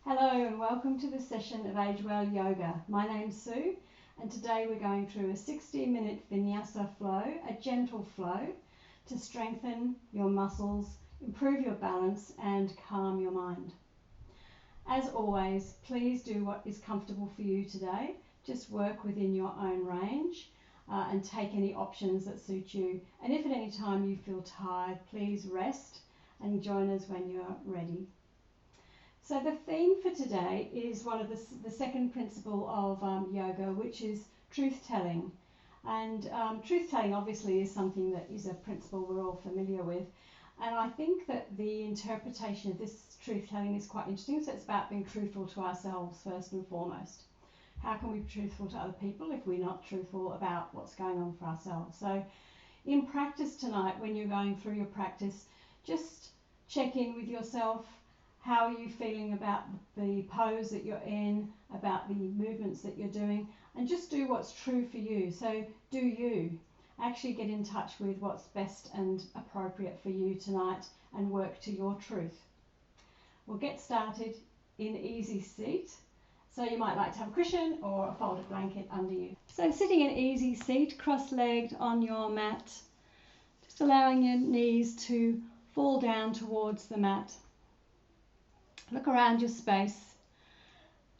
Hello and welcome to this session of Age Well Yoga. My name's Sue and today we're going through a 60-minute vinyasa flow, a gentle flow to strengthen your muscles, improve your balance and calm your mind. As always, please do what is comfortable for you today. Just work within your own range and take any options that suit you. And if at any time you feel tired, please rest and join us when you're ready. So the theme for today is one of the second principle of yoga, which is truth-telling. And truth-telling obviously is something that is a principle we're all familiar with. And I think that the interpretation of this truth-telling is quite interesting. So it's about being truthful to ourselves first and foremost. How can we be truthful to other people if we're not truthful about what's going on for ourselves? So in practice tonight, when you're going through your practice, just check in with yourself. How are you feeling about the pose that you're in, about the movements that you're doing, and just do what's true for you. So do you. Actually get in touch with what's best and appropriate for you tonight and work to your truth. We'll get started in easy seat. So you might like to have a cushion or a folded blanket under you. So sitting in easy seat, cross-legged on your mat, just allowing your knees to fall down towards the mat. Look around your space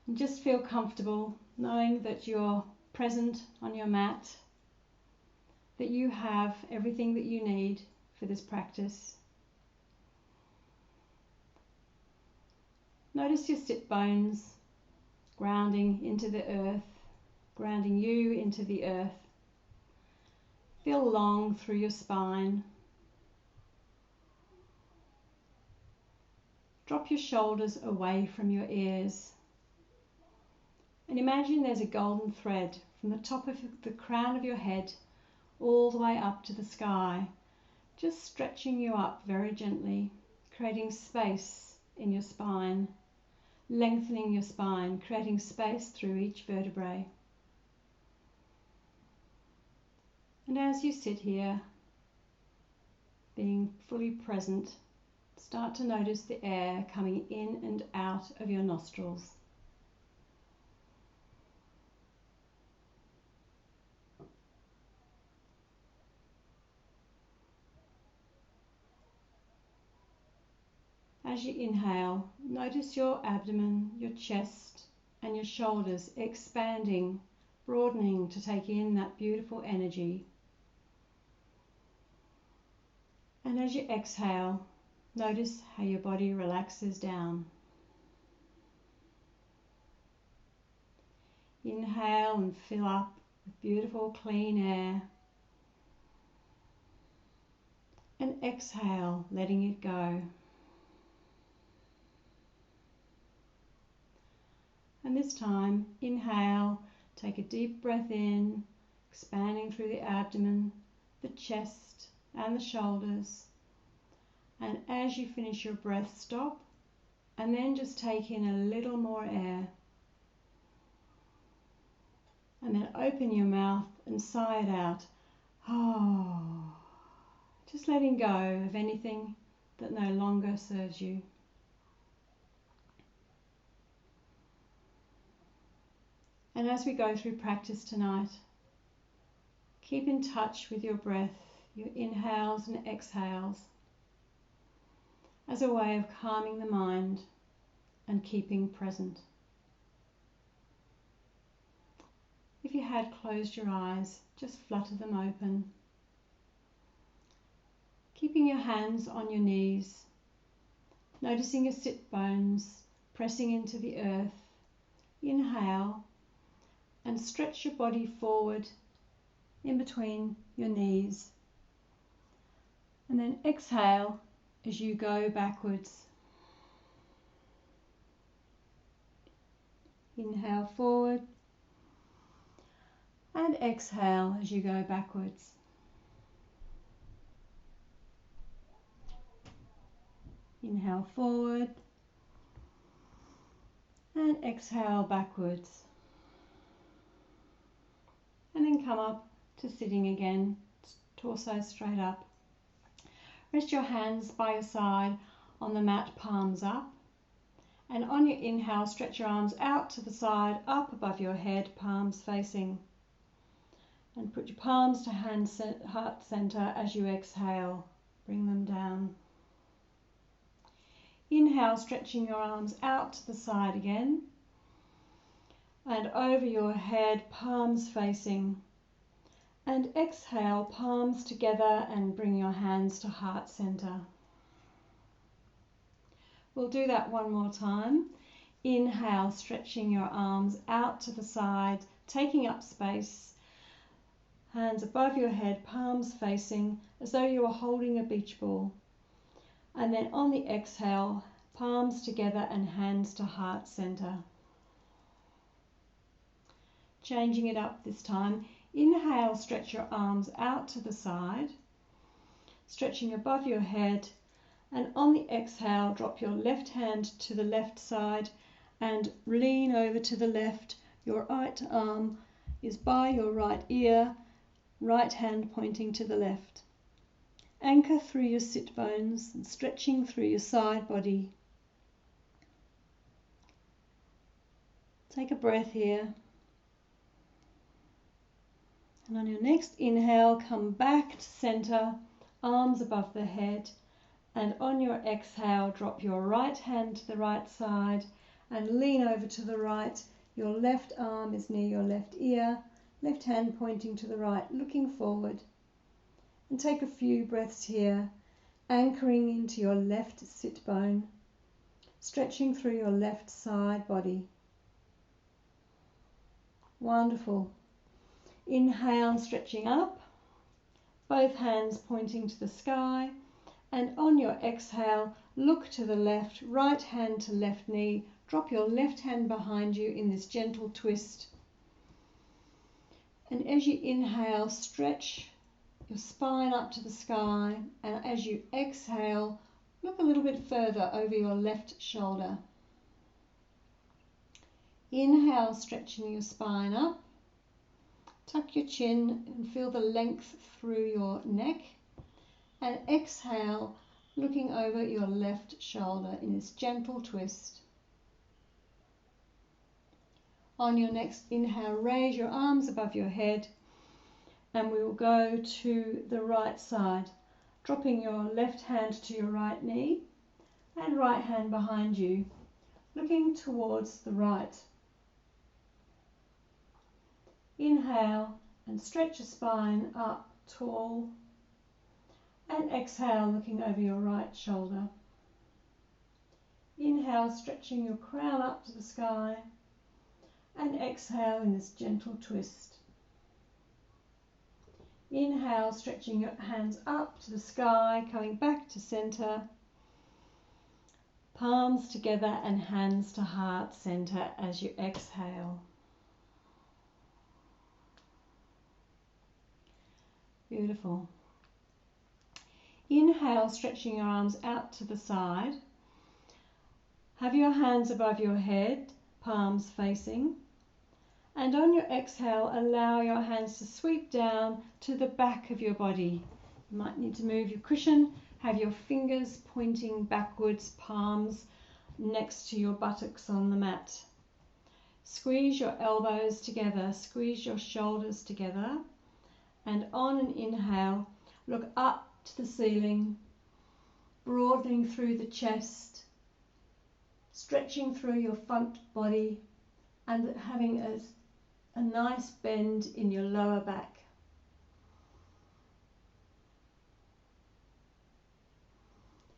and just feel comfortable knowing that you're present on your mat, that you have everything that you need for this practice. Notice your sit bones grounding into the earth, grounding you into the earth. Feel long through your spine. Drop your shoulders away from your ears and imagine there's a golden thread from the top of the crown of your head all the way up to the sky, just stretching you up very gently, creating space in your spine, lengthening your spine, creating space through each vertebrae. And as you sit here, being fully present, start to notice the air coming in and out of your nostrils. As you inhale, notice your abdomen, your chest and your shoulders expanding, broadening to take in that beautiful energy. And as you exhale, notice how your body relaxes down. Inhale and fill up with beautiful clean air. And exhale, letting it go. And this time, inhale, take a deep breath in, expanding through the abdomen, the chest and the shoulders. And as you finish your breath, stop and then just take in a little more air. And then open your mouth and sigh it out. Oh, just letting go of anything that no longer serves you. And as we go through practice tonight, keep in touch with your breath, your inhales and exhales, as a way of calming the mind and keeping present. If you had closed your eyes, just flutter them open. Keeping your hands on your knees, noticing your sit bones pressing into the earth. Inhale and stretch your body forward in between your knees. And then exhale as you go backwards. Inhale forward and exhale as you go backwards. Inhale forward and exhale backwards. And then come up to sitting again, torso straight up. Rest your hands by your side on the mat, palms up, And on your inhale, stretch your arms out to the side, up above your head, palms facing. And put your palms to heart center as you exhale. Bring them down. Inhale, stretching your arms out to the side again. And over your head, palms facing. And exhale, palms together and bring your hands to heart center. We'll do that one more time. Inhale, stretching your arms out to the side, taking up space. Hands above your head, palms facing, as though you were holding a beach ball. And then on the exhale, palms together and hands to heart center. Changing it up this time. Inhale, stretch your arms out to the side, stretching above your head. And on the exhale, drop your left hand to the left side and lean over to the left. Your right arm is by your right ear, right hand pointing to the left. Anchor through your sit bones and stretching through your side body. Take a breath here. And on your next inhale, come back to center, arms above the head. And on your exhale, drop your right hand to the right side and lean over to the right. Your left arm is near your left ear, left hand pointing to the right, looking forward. And take a few breaths here, anchoring into your left sit bone, stretching through your left side body. Wonderful. Inhale, stretching up, both hands pointing to the sky. And on your exhale, look to the left, right hand to left knee. Drop your left hand behind you in this gentle twist. And as you inhale, stretch your spine up to the sky. And as you exhale, look a little bit further over your left shoulder. Inhale, stretching your spine up. Tuck your chin and feel the length through your neck. And exhale, looking over your left shoulder in this gentle twist. On your next inhale, raise your arms above your head and we will go to the right side, dropping your left hand to your right knee and right hand behind you, looking towards the right. Inhale and stretch your spine up tall. And exhale, looking over your right shoulder. Inhale, stretching your crown up to the sky. And exhale in this gentle twist. Inhale, stretching your hands up to the sky, coming back to center. Palms together and hands to heart center as you exhale. Beautiful. Inhale, stretching your arms out to the side. Have your hands above your head, palms facing. And on your exhale, allow your hands to sweep down to the back of your body. You might need to move your cushion. Have your fingers pointing backwards, palms next to your buttocks on the mat. Squeeze your elbows together, squeeze your shoulders together. And on an inhale, look up to the ceiling, broadening through the chest, stretching through your front body and having a nice bend in your lower back.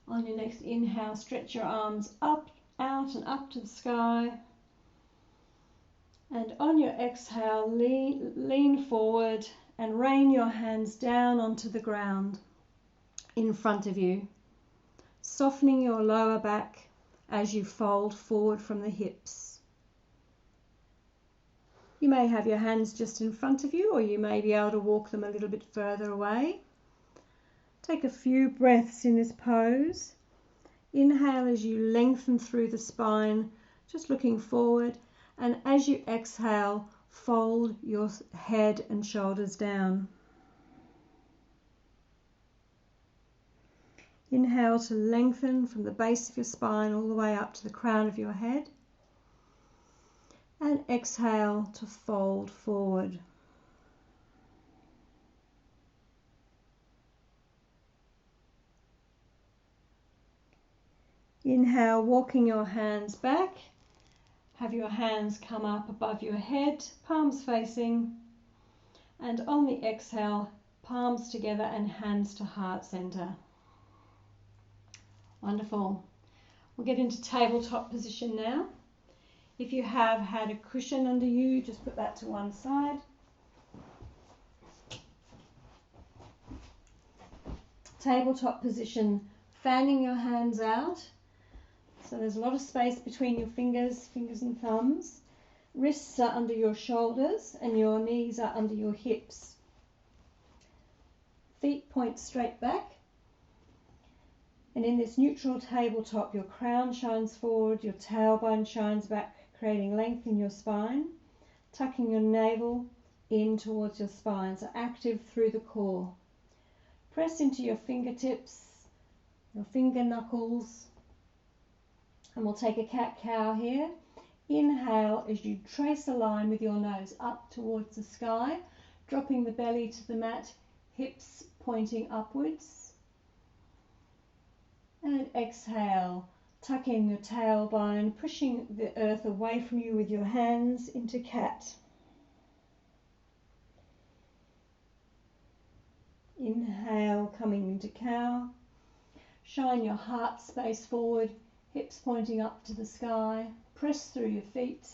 On your next inhale, stretch your arms up, out and up to the sky. And on your exhale, lean forward and rain your hands down onto the ground in front of you, softening your lower back as you fold forward from the hips. You may have your hands just in front of you, or you may be able to walk them a little bit further away. Take a few breaths in this pose. Inhale as you lengthen through the spine, just looking forward, and as you exhale, fold your head and shoulders down. Inhale to lengthen from the base of your spine all the way up to the crown of your head. And exhale to fold forward. Inhale, walking your hands back. Have your hands come up above your head, palms facing. And on the exhale, palms together and hands to heart center. Wonderful. We'll get into tabletop position now. If you have had a cushion under you, just put that to one side. Tabletop position, fanning your hands out. So there's a lot of space between your fingers and thumbs. Wrists are under your shoulders and your knees are under your hips. Feet point straight back. And in this neutral tabletop, your crown shines forward, your tailbone shines back, creating length in your spine, tucking your navel in towards your spine, so active through the core. Press into your fingertips, your finger knuckles, and we'll take a cat-cow here. Inhale as you trace a line with your nose up towards the sky, dropping the belly to the mat, hips pointing upwards. And exhale, tuck in your tailbone, pushing the earth away from you with your hands into cat. Inhale, coming into cow. Shine your heart space forward, hips pointing up to the sky. Press through your feet.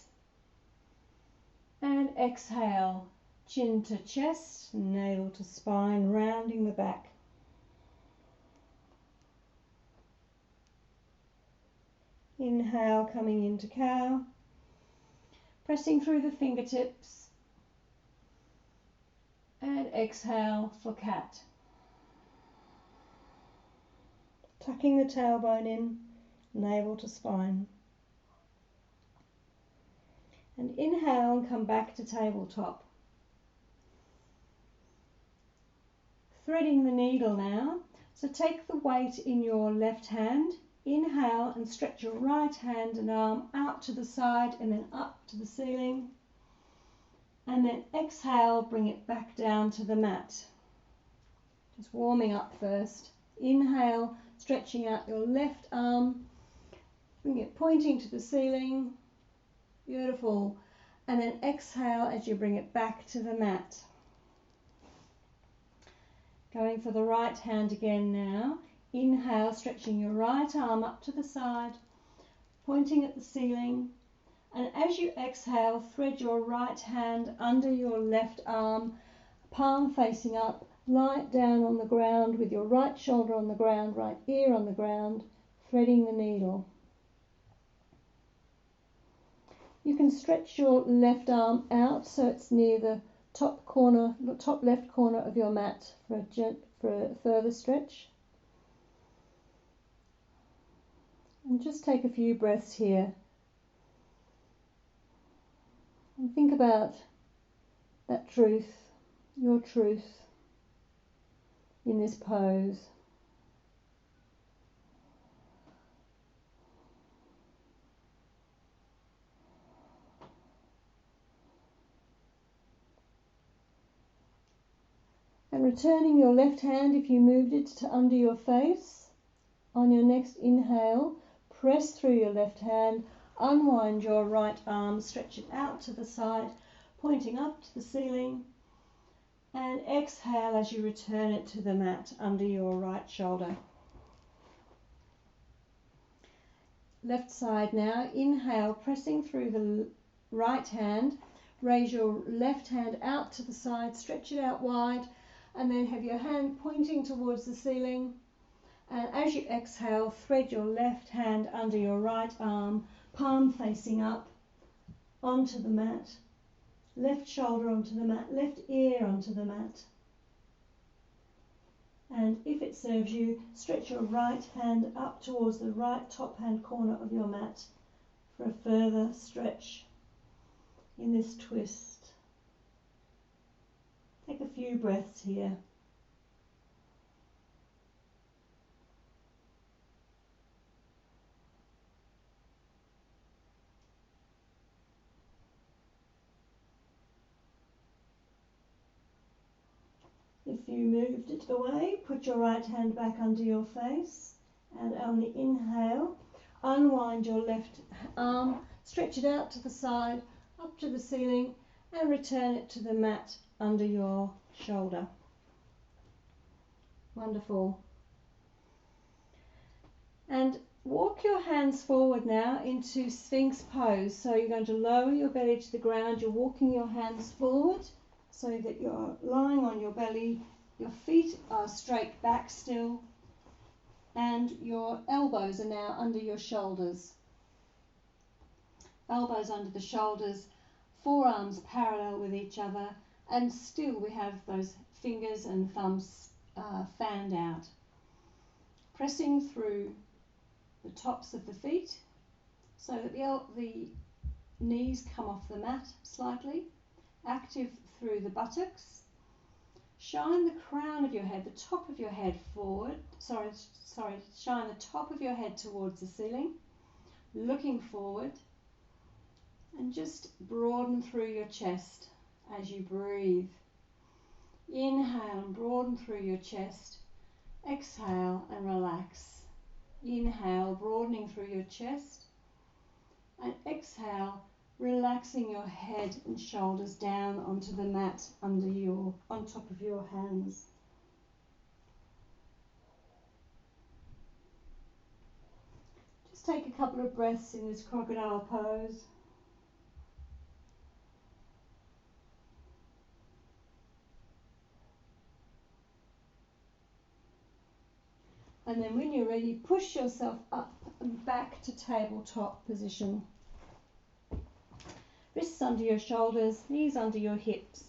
And exhale, chin to chest, navel to spine, rounding the back. Inhale, coming into cow. Pressing through the fingertips. And exhale for cat. Tucking the tailbone in, navel to spine. And inhale and come back to tabletop. Threading the needle now. So take the weight in your left hand. Inhale and stretch your right hand and arm out to the side and then up to the ceiling. And then exhale, bring it back down to the mat. Just warming up first. Inhale, stretching out your left arm. Bring it pointing to the ceiling. Beautiful. And then exhale as you bring it back to the mat. Going for the right hand again now. Inhale, stretching your right arm up to the side, pointing at the ceiling. And as you exhale, thread your right hand under your left arm, palm facing up, light down on the ground with your right shoulder on the ground, right ear on the ground, threading the needle. You can stretch your left arm out so it's near the top left corner of your mat for a further stretch. And just take a few breaths here. And think about that truth, your truth in this pose. And returning your left hand, if you moved it, to under your face. On your next inhale, press through your left hand, unwind your right arm, stretch it out to the side, pointing up to the ceiling. And exhale as you return it to the mat under your right shoulder. Left side now. Inhale, pressing through the right hand. Raise your left hand out to the side, stretch it out wide, and then have your hand pointing towards the ceiling. And as you exhale, thread your left hand under your right arm, palm facing up, onto the mat. Left shoulder onto the mat, left ear onto the mat. And if it serves you, stretch your right hand up towards the right top hand corner of your mat for a further stretch in this twist. Take a few breaths here. If you moved it away, put your right hand back under your face, and on the inhale, unwind your left arm, stretch it out to the side, up to the ceiling, and return it to the mat under your shoulder. Wonderful. And walk your hands forward now into Sphinx Pose. So you're going to lower your belly to the ground. You're walking your hands forward so that you're lying on your belly. Your feet are straight back still, and your elbows are now under your shoulders. Elbows under the shoulders, forearms parallel with each other, and still we have those fingers and thumbs fanned out. Pressing through the tops of the feet so that the knees come off the mat slightly, active through the buttocks. Shine the crown of your head, the top of your head forward, shine the top of your head towards the ceiling, looking forward, and just broaden through your chest as you breathe. Inhale and broaden through your chest. Exhale and relax. Inhale, broadening through your chest, and exhale, relaxing your head and shoulders down onto the mat on top of your hands. Just take a couple of breaths in this crocodile pose. And then when you're ready, push yourself up and back to tabletop position. Wrists under your shoulders, knees under your hips.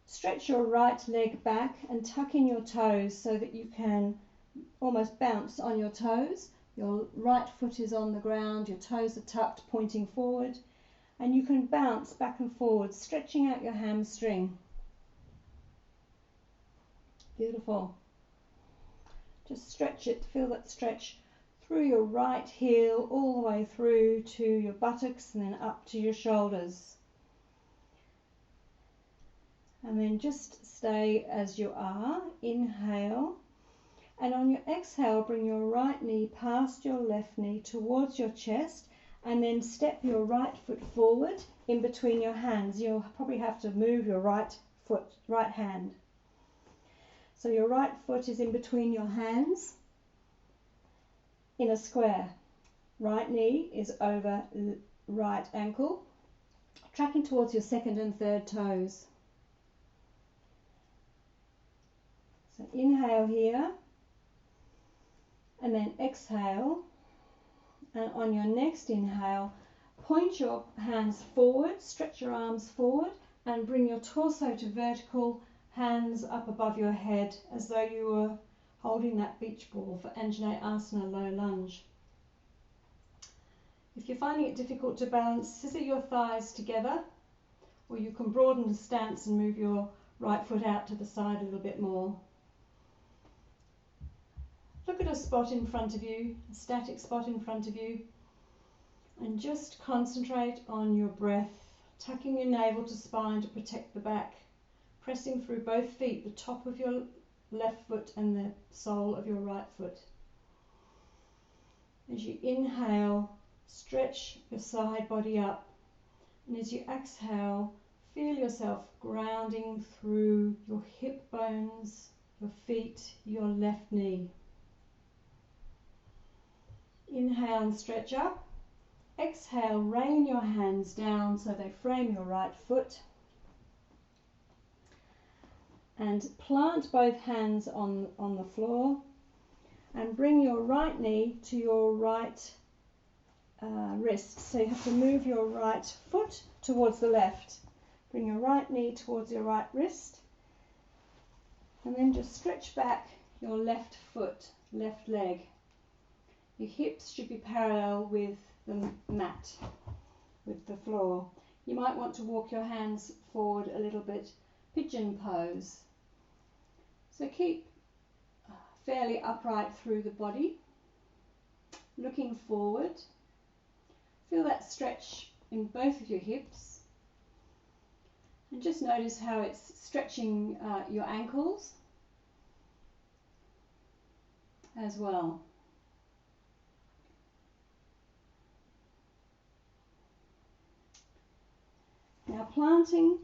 Stretch your right leg back and tuck in your toes so that you can almost bounce on your toes. Your right foot is on the ground, your toes are tucked, pointing forward, and you can bounce back and forward, stretching out your hamstring. Beautiful. Just stretch it, feel that stretch through your right heel all the way through to your buttocks and then up to your shoulders. And then just stay as you are. Inhale, and on your exhale bring your right knee past your left knee towards your chest, and then step your right foot forward in between your hands. You'll probably have to move your right hand. So your right foot is in between your hands in a square. Right knee is over right ankle, tracking towards your second and third toes. So inhale here, and then exhale, and on your next inhale, point your hands forward, stretch your arms forward, and bring your torso to vertical, hands up above your head as though you were holding that beach ball for Dandasana, low lunge. If you're finding it difficult to balance, scissor your thighs together, or you can broaden the stance and move your right foot out to the side a little bit more. Look at a spot in front of you, a static spot in front of you, and just concentrate on your breath, tucking your navel to spine to protect the back, pressing through both feet, the top of your left foot and the sole of your right foot. As you inhale, stretch your side body up, and as you exhale, feel yourself grounding through your hip bones, your feet, your left knee. Inhale and stretch up. Exhale, rain your hands down so they frame your right foot. And plant both hands on the floor, and bring your right knee to your right wrist. So you have to move your right foot towards the left. Bring your right knee towards your right wrist, and then just stretch back your left foot, left leg. Your hips should be parallel with the mat, with the floor. You might want to walk your hands forward a little bit, Pigeon pose. So keep fairly upright through the body, looking forward. Feel that stretch in both of your hips. And just notice how it's stretching your ankles as well. Now planting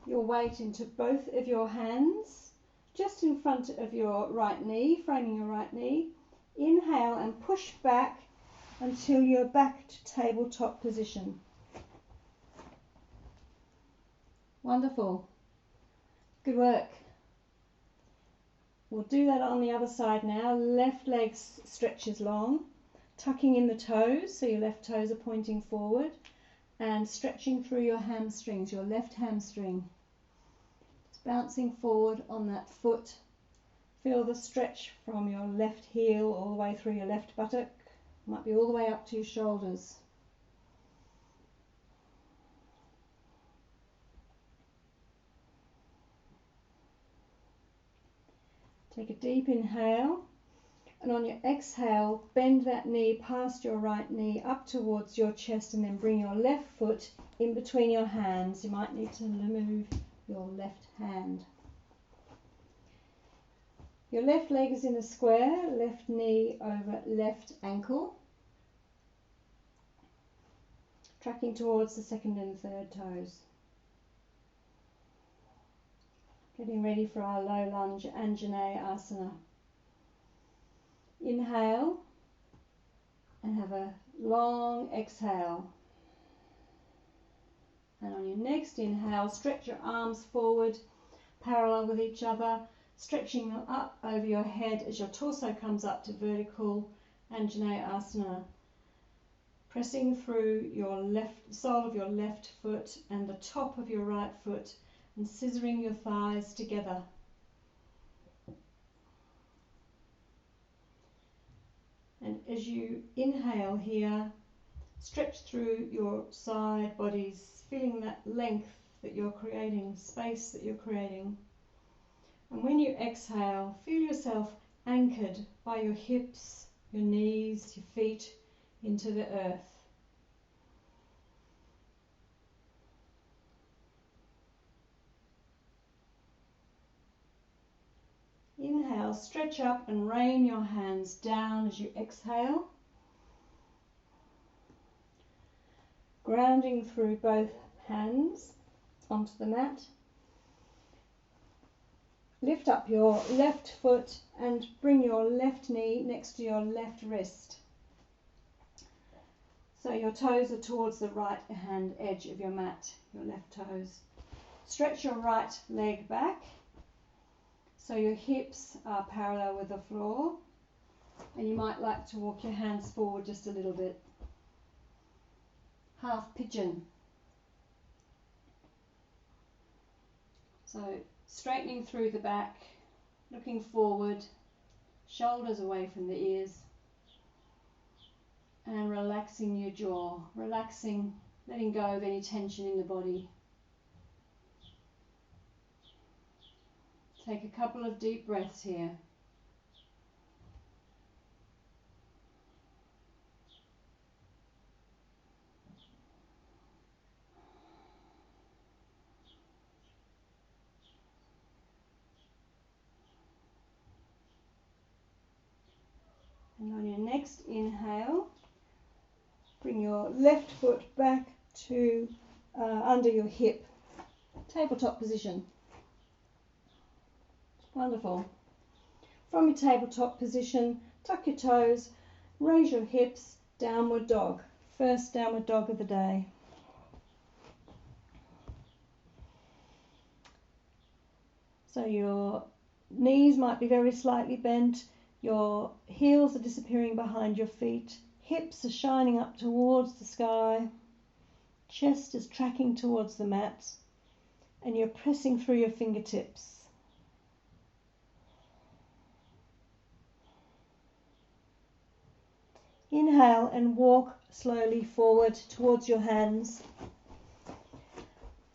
your weight into both of your hands, just in front of your right knee, framing your right knee. Inhale and push back until you're back to tabletop position. Wonderful. Good work. We'll do that on the other side now. Left leg stretches long, tucking in the toes, so your left toes are pointing forward, and stretching through your hamstrings, your left hamstring. It's bouncing forward on that foot. Feel the stretch from your left heel all the way through your left buttock. Might be all the way up to your shoulders. Take a deep inhale, and on your exhale, bend that knee past your right knee up towards your chest, and then bring your left foot in between your hands. You might need to move your left hand. Your left leg is in a square, left knee over left ankle, tracking towards the second and third toes. Getting ready for our low lunge Anjaneyasana. Inhale and have a long exhale. And on your next inhale, stretch your arms forward, parallel with each other, stretching them up over your head as your torso comes up to vertical Anjaneyasana. Pressing through your left sole of your left foot and the top of your right foot, and scissoring your thighs together. And as you inhale here, stretch through your side bodies, feeling that length that you're creating, space that you're creating. And when you exhale, feel yourself anchored by your hips, your knees, your feet into the earth. Inhale, stretch up and rain your hands down as you exhale. Grounding through both hands onto the mat. Lift up your left foot and bring your left knee next to your left wrist. So your toes are towards the right hand edge of your mat, your left toes. Stretch your right leg back, so your hips are parallel with the floor, and you might like to walk your hands forward just a little bit. Half pigeon. So straightening through the back, looking forward, shoulders away from the ears, and relaxing your jaw, relaxing, letting go of any tension in the body. Take a couple of deep breaths here. And on your next inhale, bring your left foot back to under your hip, tabletop position. Wonderful. From your tabletop position, tuck your toes, raise your hips, downward dog. First downward dog of the day. So your knees might be very slightly bent, your heels are disappearing behind your feet, hips are shining up towards the sky, chest is tracking towards the mat, and you're pressing through your fingertips. Inhale and walk slowly forward towards your hands.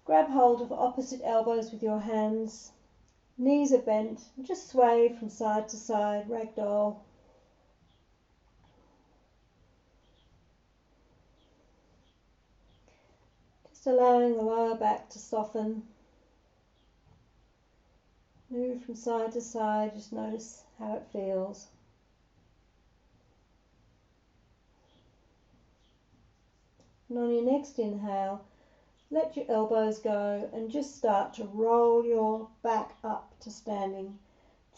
Grab hold of opposite elbows with your hands. Knees are bent. Just sway from side to side, ragdoll. Just allowing the lower back to soften. Move from side to side, just notice how it feels. And on your next inhale, let your elbows go and just start to roll your back up to standing,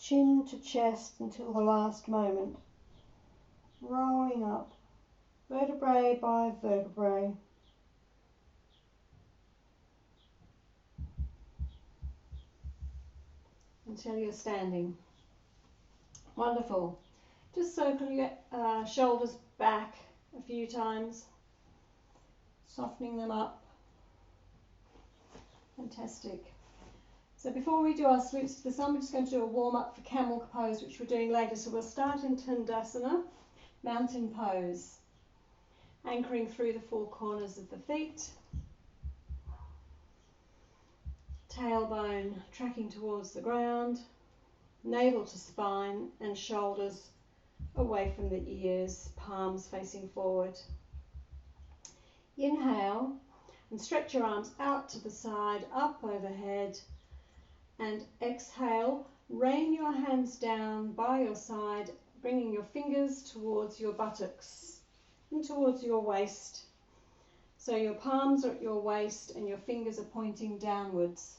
chin to chest until the last moment. Rolling up, vertebrae by vertebrae. Until you're standing. Wonderful. Just circle your shoulders back a few times, softening them up. Fantastic. So before we do our salutes to the sun, we're just going to do a warm-up for camel pose, which we're doing later. So we'll start in Tindasana, mountain pose, anchoring through the four corners of the feet, tailbone tracking towards the ground, navel to spine and shoulders away from the ears, palms facing forward. Inhale and stretch your arms out to the side, up overhead, and exhale, rain your hands down by your side, bringing your fingers towards your buttocks and towards your waist. So your palms are at your waist and your fingers are pointing downwards.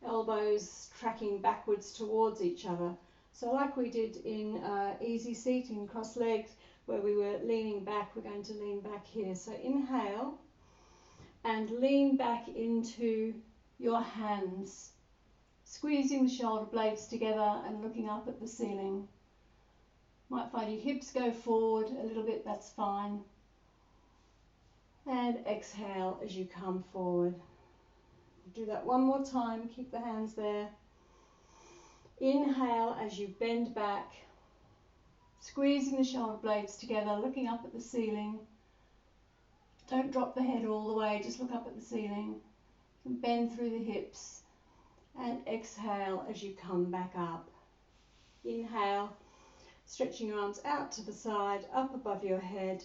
Elbows tracking backwards towards each other. So like we did in easy seating, cross legs, where we were leaning back, we're going to lean back here. So inhale and lean back into your hands, squeezing the shoulder blades together and looking up at the ceiling. Might find your hips go forward a little bit, that's fine. And exhale as you come forward. Do that one more time, keep the hands there. Inhale as you bend back, squeezing the shoulder blades together, looking up at the ceiling. Don't drop the head all the way, just look up at the ceiling. And bend through the hips. And exhale as you come back up. Inhale, stretching your arms out to the side, up above your head,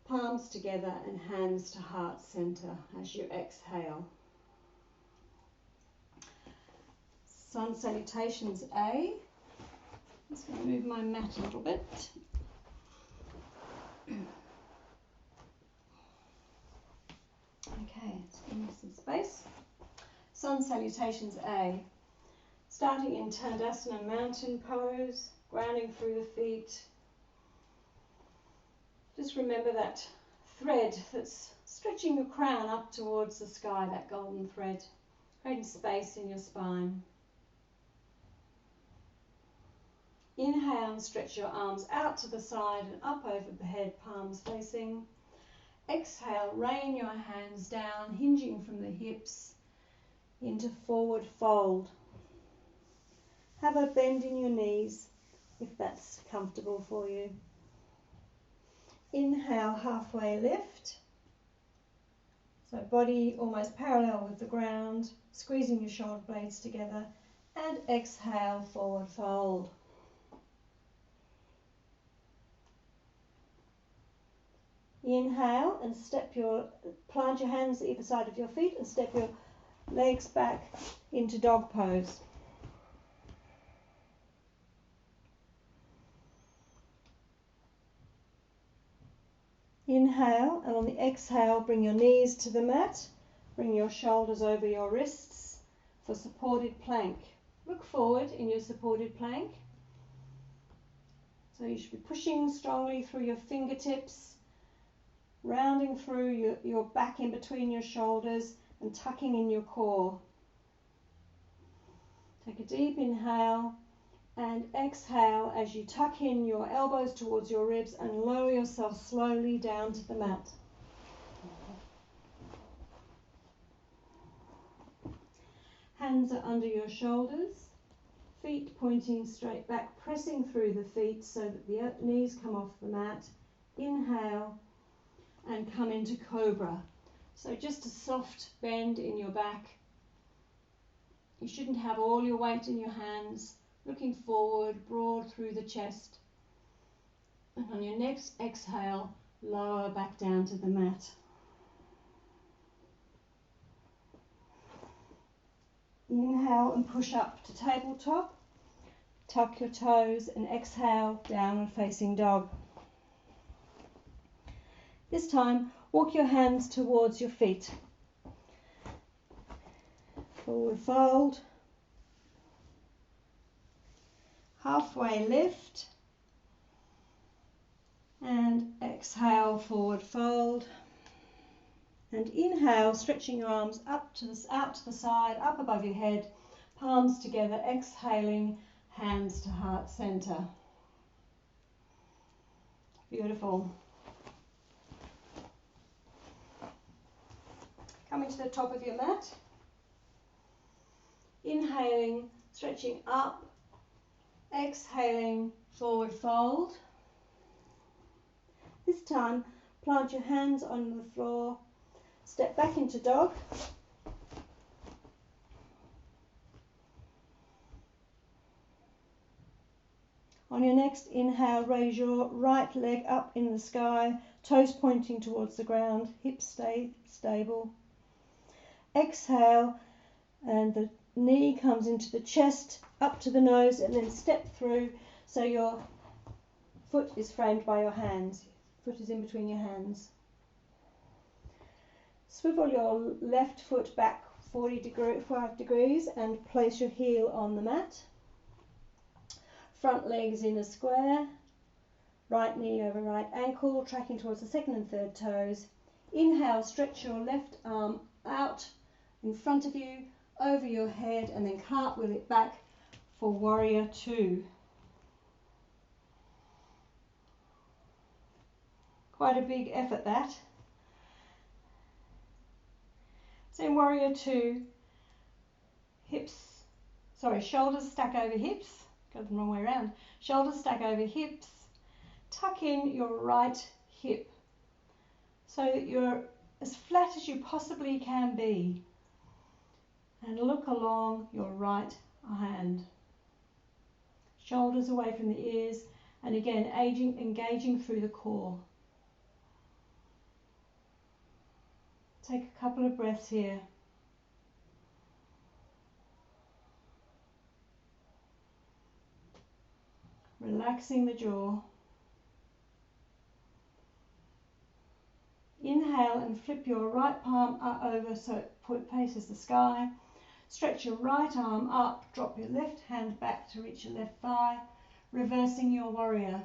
palms together and hands to heart center as you exhale. Sun Salutations A. I'm just going to move my mat a little bit. Okay, let's give me some space. Sun Salutations A. Starting in Tindasana, mountain pose, grounding through the feet. Just remember that thread that's stretching your crown up towards the sky, that golden thread, creating space in your spine. Inhale and stretch your arms out to the side and up over the head, palms facing. Exhale, rain your hands down, hinging from the hips into forward fold. Have a bend in your knees if that's comfortable for you. Inhale, halfway lift. So body almost parallel with the ground, squeezing your shoulder blades together. And exhale, forward fold. Inhale and plant your hands at either side of your feet and step your legs back into dog pose. Inhale, and on the exhale, bring your knees to the mat, bring your shoulders over your wrists for supported plank. Look forward in your supported plank. So you should be pushing strongly through your fingertips, rounding through your back in between your shoulders and tucking in your core. Take a deep inhale and exhale as you tuck in your elbows towards your ribs and lower yourself slowly down to the mat. Hands are under your shoulders, feet pointing straight back, pressing through the feet so that the knees come off the mat. Inhale and come into cobra. So just a soft bend in your back. You shouldn't have all your weight in your hands. Looking forward, broad through the chest. And on your next exhale, lower back down to the mat. Inhale and push up to tabletop. Tuck your toes and exhale, downward facing dog. This time, walk your hands towards your feet. Forward fold. Halfway lift. And exhale, forward fold. And inhale, stretching your arms out to the side, up above your head, palms together, exhaling, hands to heart center. Beautiful. Coming to the top of your mat. Inhaling, stretching up, exhaling, forward fold. This time, plant your hands on the floor, step back into dog. On your next inhale, raise your right leg up in the sky, toes pointing towards the ground, hips stay stable. Exhale, and the knee comes into the chest, up to the nose, and then step through so your foot is framed by your hands. Foot is in between your hands. Swivel your left foot back 45 degrees and place your heel on the mat. Front legs in a square. Right knee over right ankle, tracking towards the second and third toes. Inhale, stretch your left arm out in front of you, over your head, and then cartwheel it back for warrior two. Quite a big effort that. So in warrior two, shoulders stack over hips, got the wrong way around. Shoulders stack over hips, tuck in your right hip so that you're as flat as you possibly can be, and look along your right hand. Shoulders away from the ears, and again engaging through the core. Take a couple of breaths here. Relaxing the jaw. Inhale and flip your right palm over so it faces the sky. Stretch your right arm up, drop your left hand back to reach your left thigh, reversing your warrior.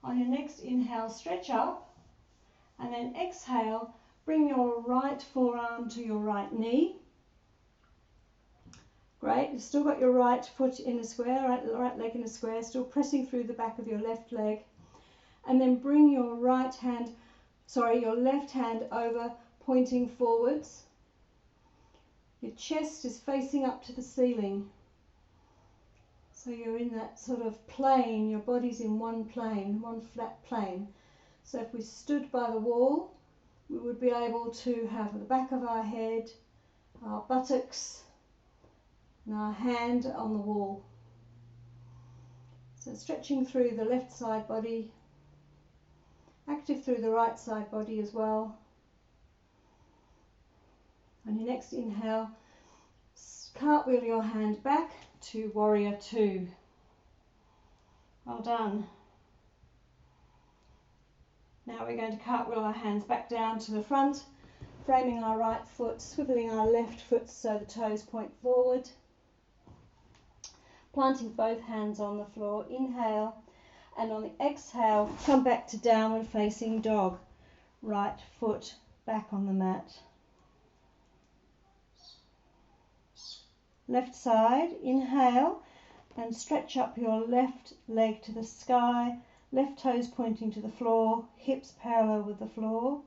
On your next inhale, stretch up, and then exhale, bring your right forearm to your right knee. Great, you've still got your right foot in a square, right leg in a square, still pressing through the back of your left leg. And then bring your left hand over, pointing forwards. Your chest is facing up to the ceiling. So you're in that sort of plane, your body's in one plane, one flat plane. So if we stood by the wall, we would be able to have the back of our head, our buttocks, and our hand on the wall. So stretching through the left side body, active through the right side body as well. On your next inhale, cartwheel your hand back to warrior two. Well done. Now we're going to cartwheel our hands back down to the front, framing our right foot, swiveling our left foot so the toes point forward. Planting both hands on the floor, inhale, and on the exhale, come back to downward facing dog. Right foot back on the mat. Left side, inhale, and stretch up your left leg to the sky, left toes pointing to the floor, hips parallel with the floor.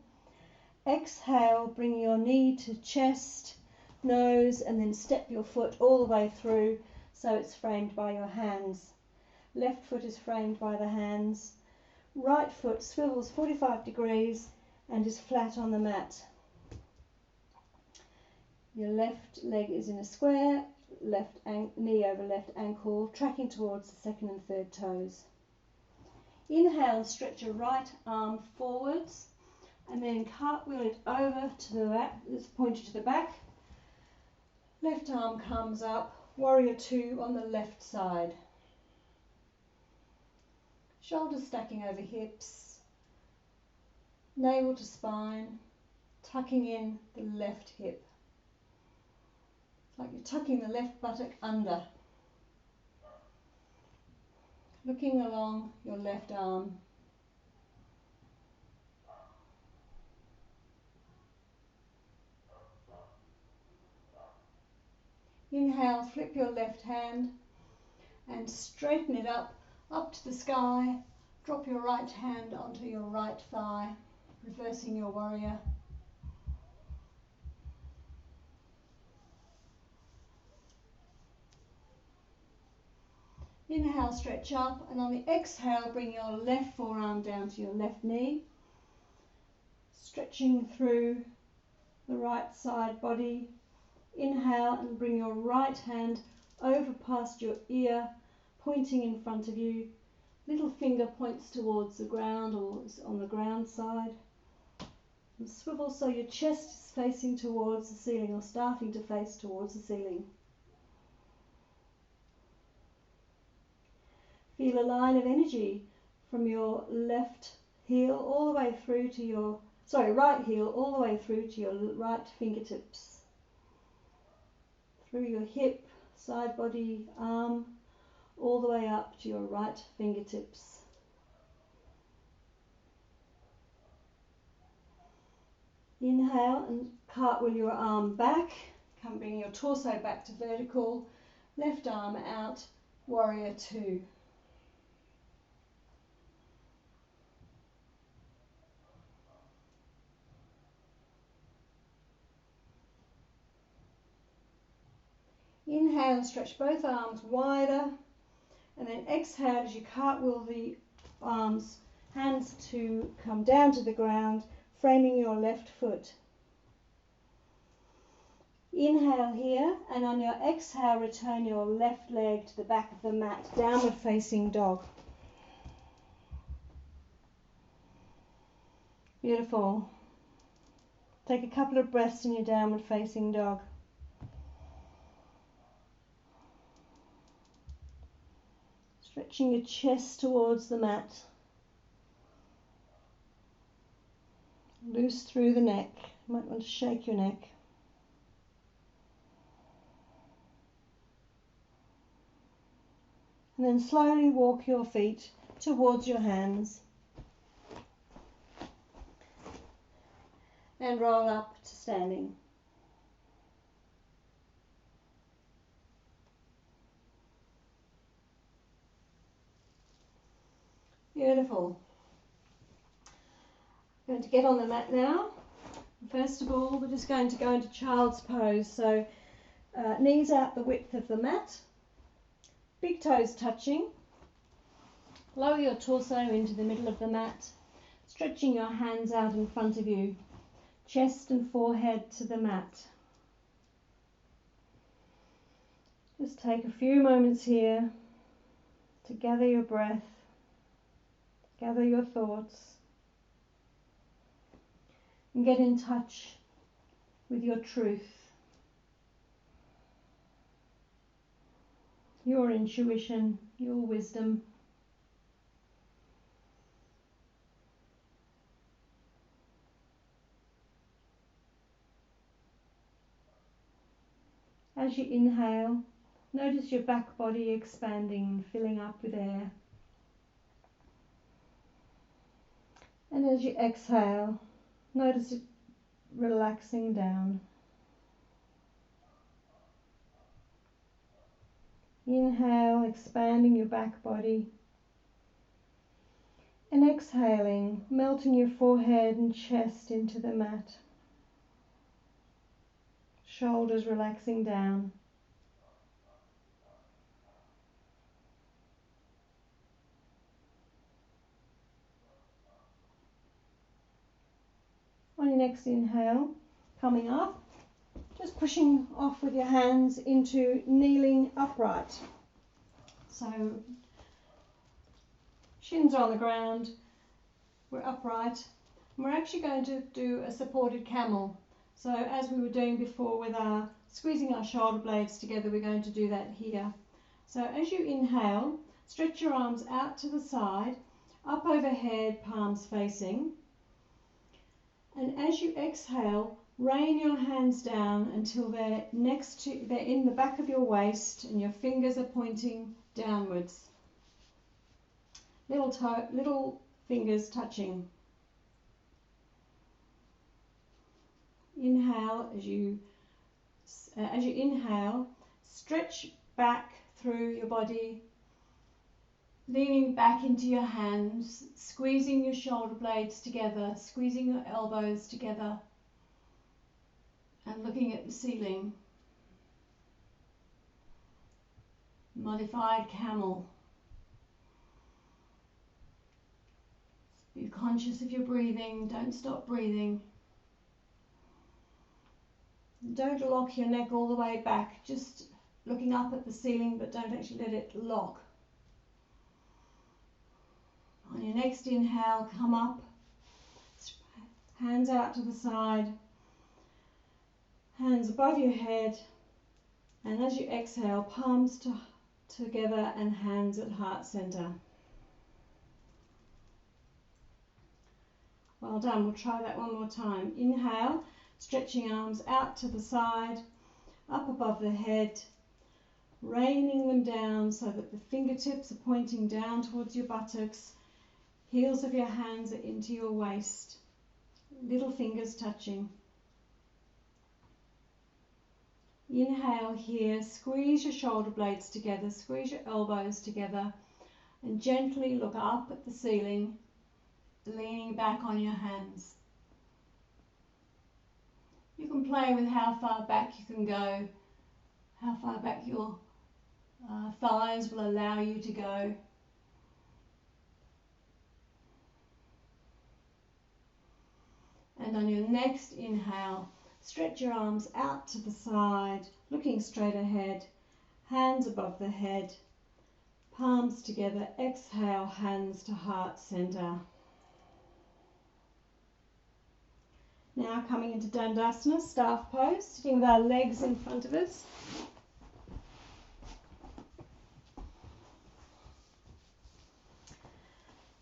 Exhale, bring your knee to chest, nose, and then step your foot all the way through so it's framed by your hands. Left foot is framed by the hands. Right foot swivels 45 degrees and is flat on the mat. Your left leg is in a square, left knee over left ankle, tracking towards the second and third toes. Inhale and stretch your right arm forwards and then cartwheel it over to the back. Let's point it to the back. Left arm comes up, warrior two on the left side. Shoulders stacking over hips, navel to spine, tucking in the left hip. It's like you're tucking the left buttock under. Looking along your left arm. Inhale, flip your left hand and straighten it up to the sky. Drop your right hand onto your right thigh, reversing your warrior. Inhale, stretch up, and on the exhale, bring your left forearm down to your left knee, stretching through the right side body. Inhale and bring your right hand over past your ear, pointing in front of you. Little finger points towards the ground or on the ground side. And swivel so your chest is facing towards the ceiling or starting to face towards the ceiling. Feel a line of energy from your left heel all the way through to your, right heel all the way through to your right fingertips. Through your hip, side body, arm, all the way up to your right fingertips. Inhale and cartwheel your arm back. Come bring your torso back to vertical. Left arm out, warrior two. Inhale and stretch both arms wider, and then exhale as you cartwheel the hands to come down to the ground, framing your left foot. Inhale here, and on your exhale return your left leg to the back of the mat, downward facing dog. Beautiful. Take a couple of breaths in your downward facing dog. Stretching your chest towards the mat. Loose through the neck. You might want to shake your neck. And then slowly walk your feet towards your hands. And roll up to standing. Beautiful. I'm going to get on the mat now. First of all, we're just going to go into child's pose. So knees out the width of the mat, big toes touching. Lower your torso into the middle of the mat, stretching your hands out in front of you, chest and forehead to the mat. Just take a few moments here to gather your breath. Gather your thoughts and get in touch with your truth, your intuition, your wisdom. As you inhale, notice your back body expanding and filling up with air. And as you exhale, notice it relaxing down. Inhale, expanding your back body. And exhaling, melting your forehead and chest into the mat. Shoulders relaxing down. On your next inhale, coming up, just pushing off with your hands into kneeling upright. So shins are on the ground, we're upright. And we're actually going to do a supported camel. So as we were doing before with our squeezing our shoulder blades together, we're going to do that here. So as you inhale, stretch your arms out to the side, up overhead, palms facing. And as you exhale, rain your hands down until they're in the back of your waist and your fingers are pointing downwards. Little fingers touching. Inhale, as you inhale, stretch back through your body, leaning back into your hands, squeezing your shoulder blades together, squeezing your elbows together, and looking at the ceiling. Modified camel. Be conscious of your breathing, don't stop breathing. Don't lock your neck all the way back, just looking up at the ceiling, but don't actually let it lock. On your next inhale, come up, hands out to the side, hands above your head, and as you exhale, palms together and hands at heart center. Well done, we'll try that one more time. Inhale, stretching arms out to the side, up above the head, raining them down so that the fingertips are pointing down towards your buttocks, heels of your hands are into your waist, little fingers touching. Inhale here, squeeze your shoulder blades together, squeeze your elbows together, and gently look up at the ceiling, leaning back on your hands. You can play with how far back you can go, how far back your thighs will allow you to go. And on your next inhale, stretch your arms out to the side, looking straight ahead, hands above the head, palms together. Exhale, hands to heart center. Now coming into Dandasana, staff pose, sitting with our legs in front of us.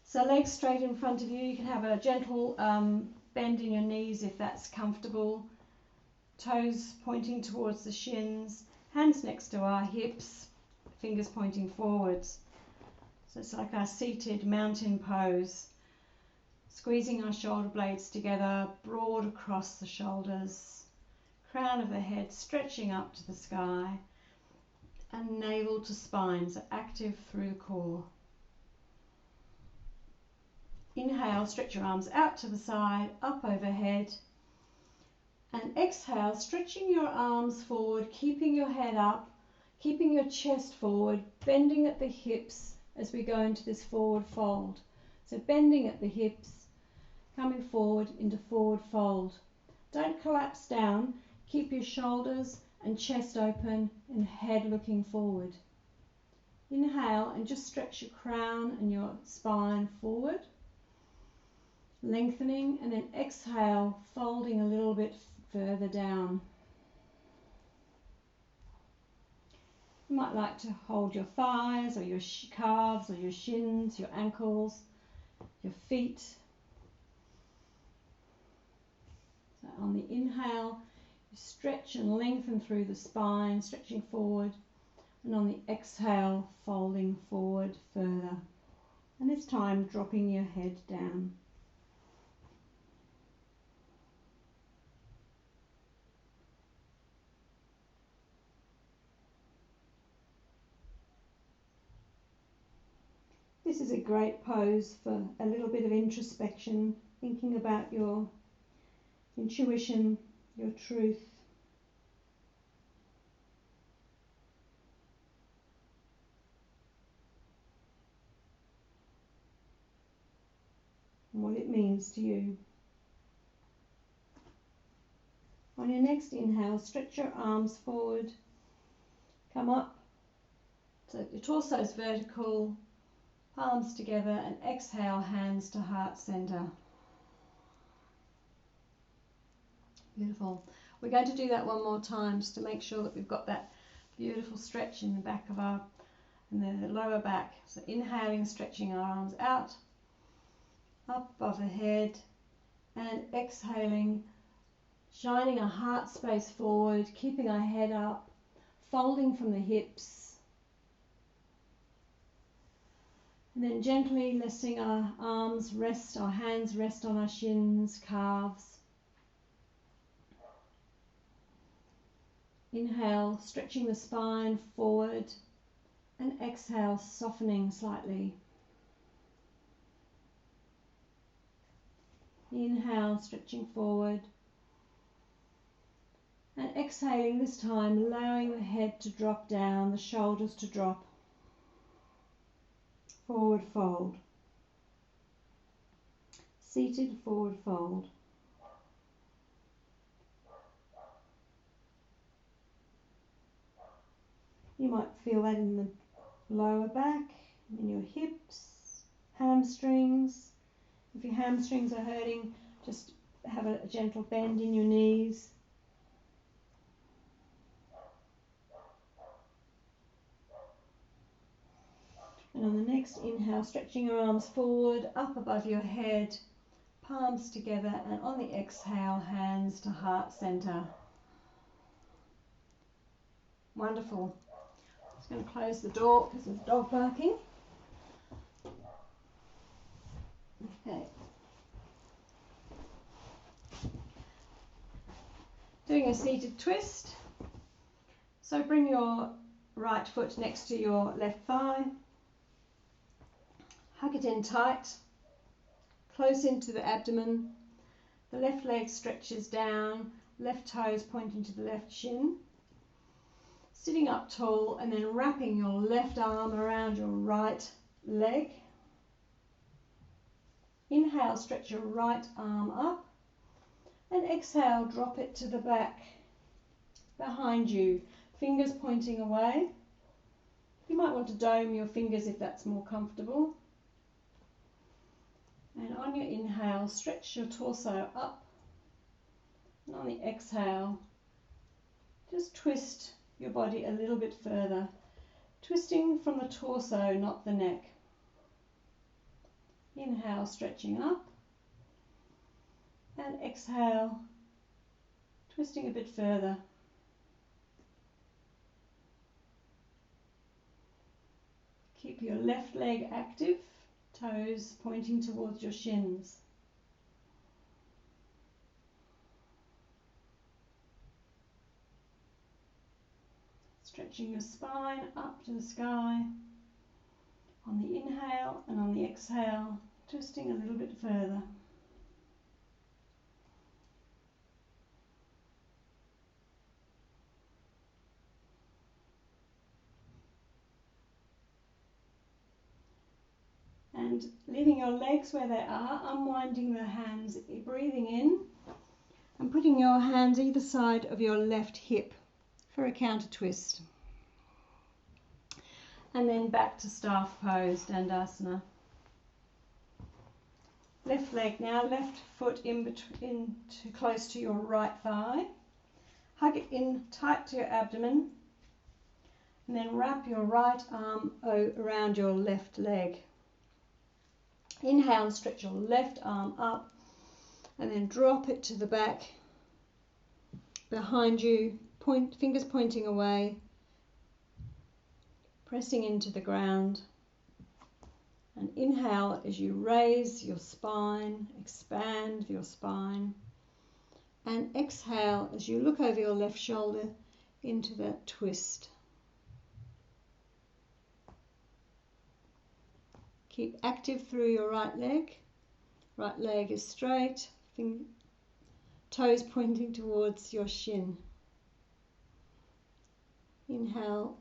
So legs straight in front of you. You can have a gentle bend in your knees if that's comfortable. Toes pointing towards the shins, hands next to our hips, fingers pointing forwards. So it's like our seated mountain pose. Squeezing our shoulder blades together, broad across the shoulders, crown of the head stretching up to the sky, and navel to spine, so active through the core. Inhale, stretch your arms out to the side, up overhead, and exhale, stretching your arms forward, keeping your head up, keeping your chest forward, bending at the hips as we go into this forward fold. So bending at the hips, coming forward into forward fold. Don't collapse down, keep your shoulders and chest open and head looking forward. Inhale and just stretch your crown and your spine forward, lengthening, and then exhale, folding a little bit further down. You might like to hold your thighs or your calves or your shins, your ankles, your feet. So on the inhale, you stretch and lengthen through the spine, stretching forward, and on the exhale, folding forward further. And this time, dropping your head down. This is a great pose for a little bit of introspection, thinking about your intuition, your truth. And what it means to you. On your next inhale, stretch your arms forward, come up so your torso is vertical, palms together, and exhale, hands to heart center. Beautiful. We're going to do that one more time just to make sure that we've got that beautiful stretch in the back of our, in the lower back. So inhaling, stretching our arms out, up above the head, and exhaling, shining our heart space forward, keeping our head up, folding from the hips, and then gently letting our arms rest, our hands rest on our shins, calves. Inhale, stretching the spine forward, and exhale, softening slightly. Inhale, stretching forward, and exhaling this time, allowing the head to drop down, the shoulders to drop. Forward fold. Seated forward fold. You might feel that in the lower back, in your hips, hamstrings. If your hamstrings are hurting, just have a gentle bend in your knees. And on the next inhale, stretching your arms forward, up above your head, palms together, and on the exhale, hands to heart center. Wonderful. I'm just going to close the door because there's a dog barking. Okay. Doing a seated twist. So bring your right foot next to your left thigh. Hug it in tight, close into the abdomen. The left leg stretches down, left toes pointing to the left shin. Sitting up tall and then wrapping your left arm around your right leg. Inhale, stretch your right arm up, and exhale, drop it to the back behind you, fingers pointing away. You might want to dome your fingers if that's more comfortable. And on your inhale, stretch your torso up, and on the exhale, just twist your body a little bit further, twisting from the torso, not the neck. Inhale, stretching up, and exhale, twisting a bit further. Keep your left leg active, toes pointing towards your shins. Stretching your spine up to the sky on the inhale, and on the exhale, twisting a little bit further. And leaving your legs where they are, unwinding the hands, breathing in, and putting your hands either side of your left hip for a counter twist. And then back to staff pose, Dandasana. Left leg now, left foot in between, close to your right thigh. Hug it in tight to your abdomen, and then wrap your right arm around your left leg. Inhale and stretch your left arm up, and then drop it to the back behind you, fingers pointing away, pressing into the ground. And inhale as you raise your spine, expand your spine, and exhale as you look over your left shoulder into that twist. Keep active through your right leg. Right leg is straight, toes pointing towards your shin. Inhale,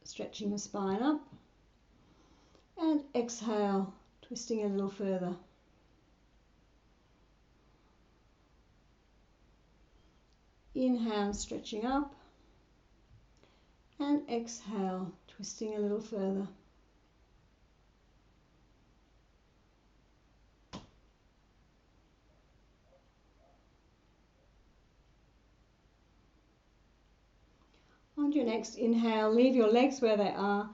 stretching the spine up, and exhale, twisting a little further. Inhale, stretching up, and exhale, twisting a little further. On your next inhale, leave your legs where they are.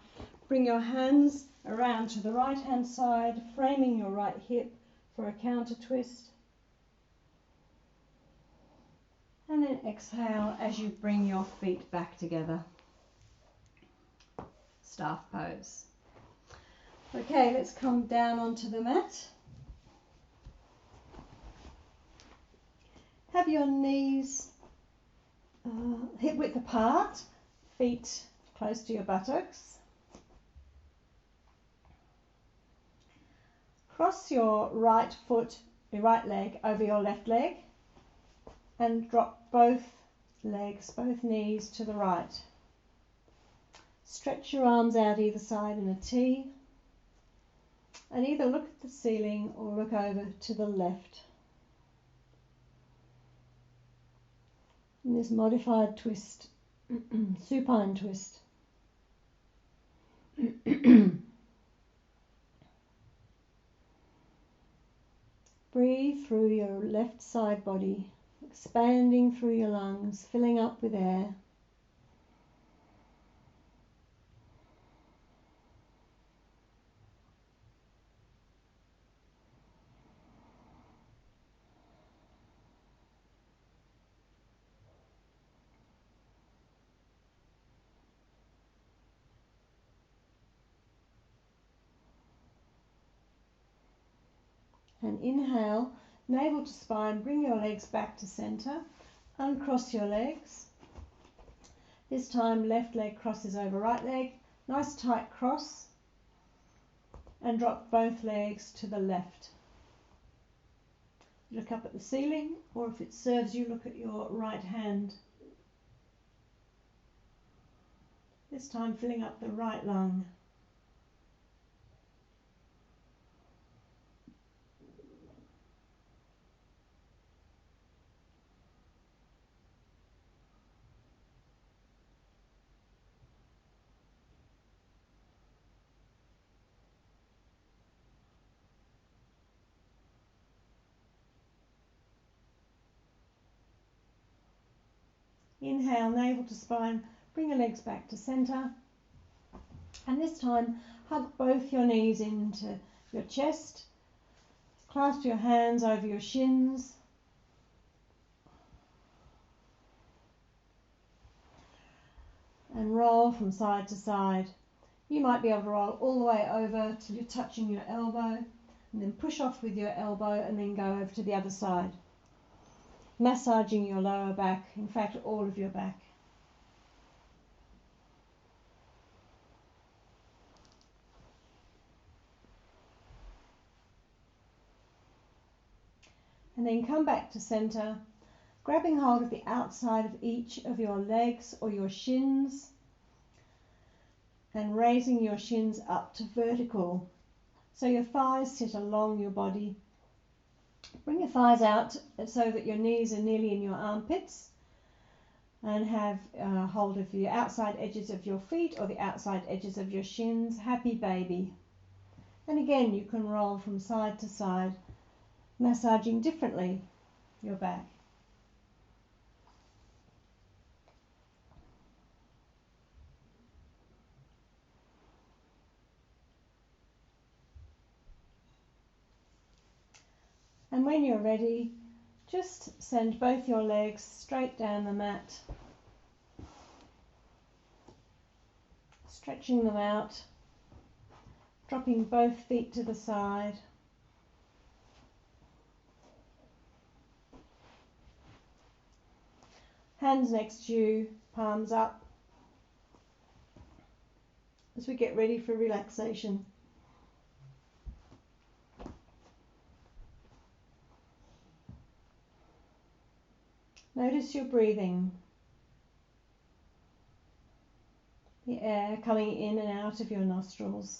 Bring your hands around to the right hand side, framing your right hip for a counter twist. And then exhale as you bring your feet back together. Staff pose. Okay, let's come down onto the mat. Have your knees hip width apart, feet close to your buttocks. Cross your right foot, your right leg over your left leg and drop both legs, both knees to the right. Stretch your arms out either side in a T and either look at the ceiling or look over to the left. In this modified twist, supine twist. Breathe through your left side body, expanding through your lungs, filling up with air. And inhale, navel to spine, bring your legs back to center, uncross your legs. This time left leg crosses over right leg, nice tight cross, and drop both legs to the left. Look up at the ceiling, or if it serves you, look at your right hand. This time filling up the right lung. Inhale, navel to spine, bring your legs back to center. And this time, hug both your knees into your chest. Clasp your hands over your shins. And roll from side to side. You might be able to roll all the way over till you're touching your elbow, and then push off with your elbow and then go over to the other side. Massaging your lower back, in fact all of your back. And then come back to center, grabbing hold of the outside of each of your legs or your shins and raising your shins up to vertical so your thighs sit along your body. Bring your thighs out so that your knees are nearly in your armpits and have hold of the outside edges of your feet or the outside edges of your shins. Happy baby. And again, you can roll from side to side, massaging differently your back. And when you're ready, just send both your legs straight down the mat, stretching them out, dropping both feet to the side. Hands next to you, palms up, as we get ready for relaxation. Notice your breathing, the air coming in and out of your nostrils.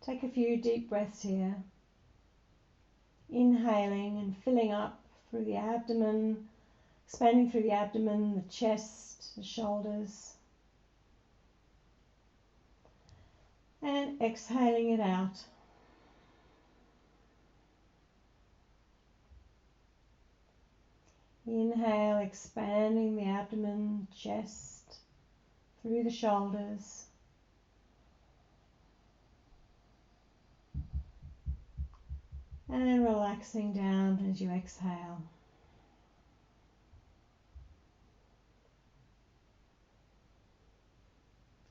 Take a few deep breaths here, inhaling and filling up through the abdomen, expanding through the abdomen, the chest, the shoulders. And exhaling it out. Inhale, expanding the abdomen, chest, through the shoulders. And then relaxing down as you exhale.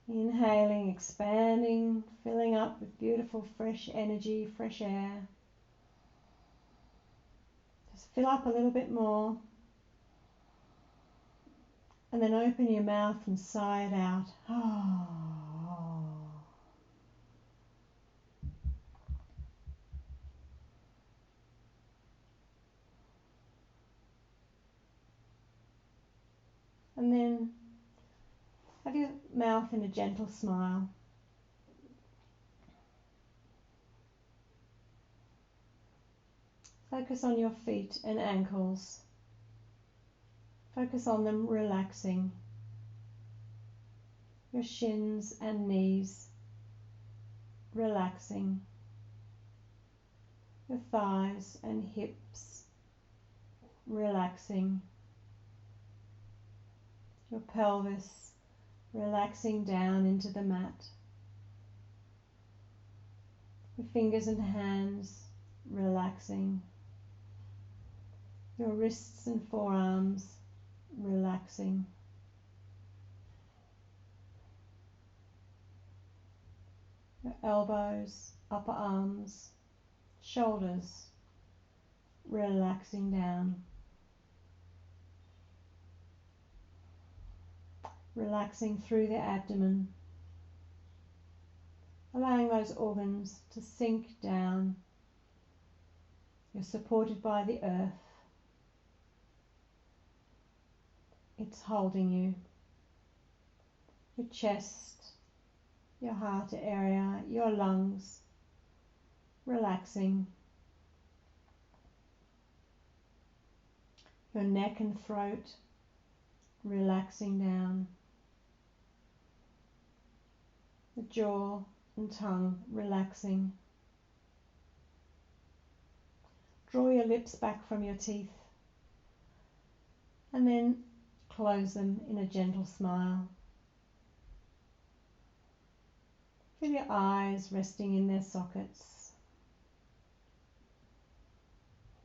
Inhaling, expanding, filling up with beautiful fresh energy, fresh air. Just fill up a little bit more. And then open your mouth and sigh it out. And then have your mouth in a gentle smile. Focus on your feet and ankles. Focus on them relaxing. Your shins and knees relaxing. Your thighs and hips relaxing. Your pelvis relaxing down into the mat. Your fingers and hands relaxing. Your wrists and forearms relaxing. Your elbows, upper arms, shoulders relaxing down. Relaxing through the abdomen, allowing those organs to sink down. You're supported by the earth. It's holding you. Your chest, your heart area, your lungs, relaxing. Your neck and throat, relaxing down. The jaw and tongue relaxing. Draw your lips back from your teeth and then close them in a gentle smile. Feel your eyes resting in their sockets.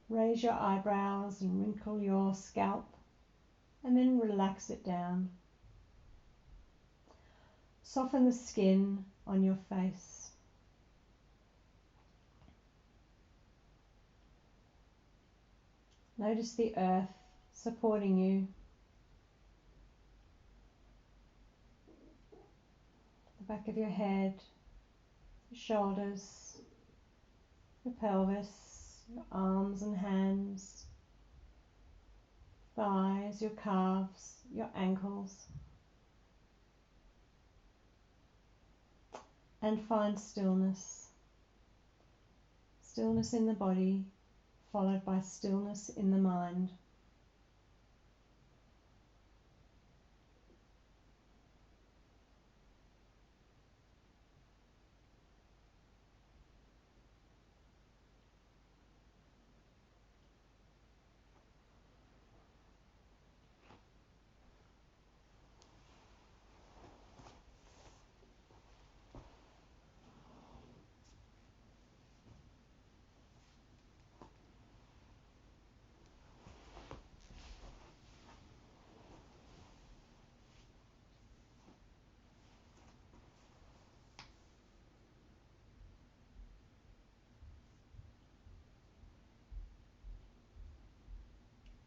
Raise your eyebrows and wrinkle your scalp and then relax it down. Soften the skin on your face. Notice the earth supporting you. The back of your head, your shoulders, your pelvis, your arms and hands, thighs, your calves, your ankles. And find stillness. Stillness in the body, followed by stillness in the mind.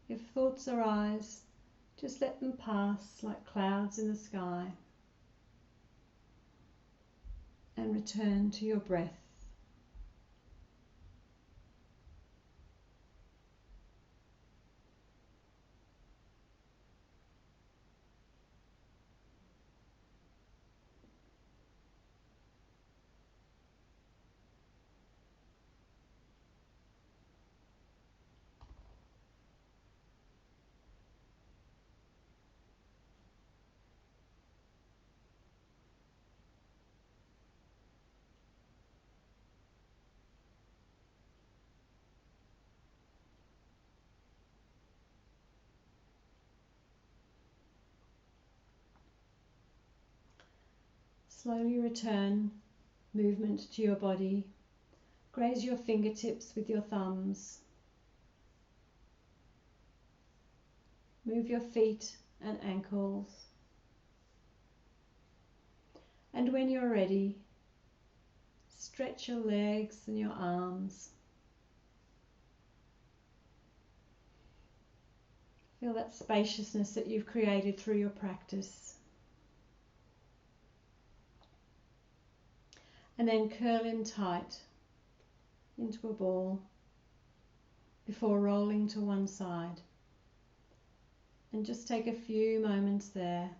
If thoughts arise, just let them pass like clouds in the sky and return to your breath. Slowly return movement to your body. Graze your fingertips with your thumbs. Move your feet and ankles. And when you're ready, stretch your legs and your arms. Feel that spaciousness that you've created through your practice. And then curl in tight into a ball before rolling to one side. And just take a few moments there.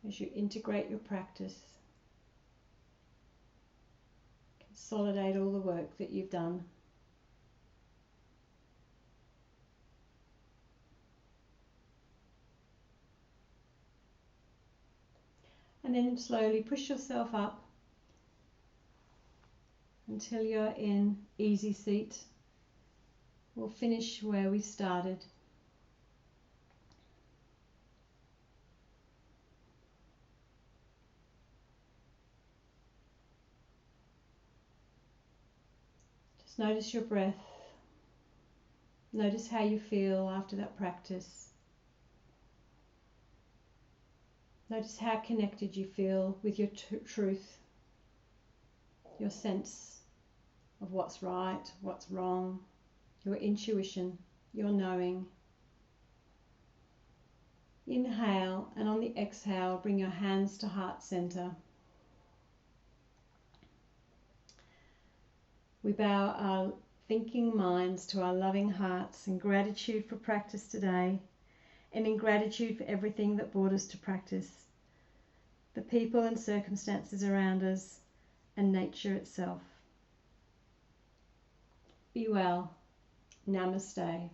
As you integrate your practice, consolidate all the work that you've done. And then slowly push yourself up until you're in easy seat. We'll finish where we started. Just notice your breath. Notice how you feel after that practice. Notice how connected you feel with your truth, your sense of what's right, what's wrong, your intuition, your knowing. Inhale, and on the exhale, bring your hands to heart center. We bow our thinking minds to our loving hearts in gratitude for practice today, and in gratitude for everything that brought us to practice, the people and circumstances around us, and nature itself. Be well. Namaste.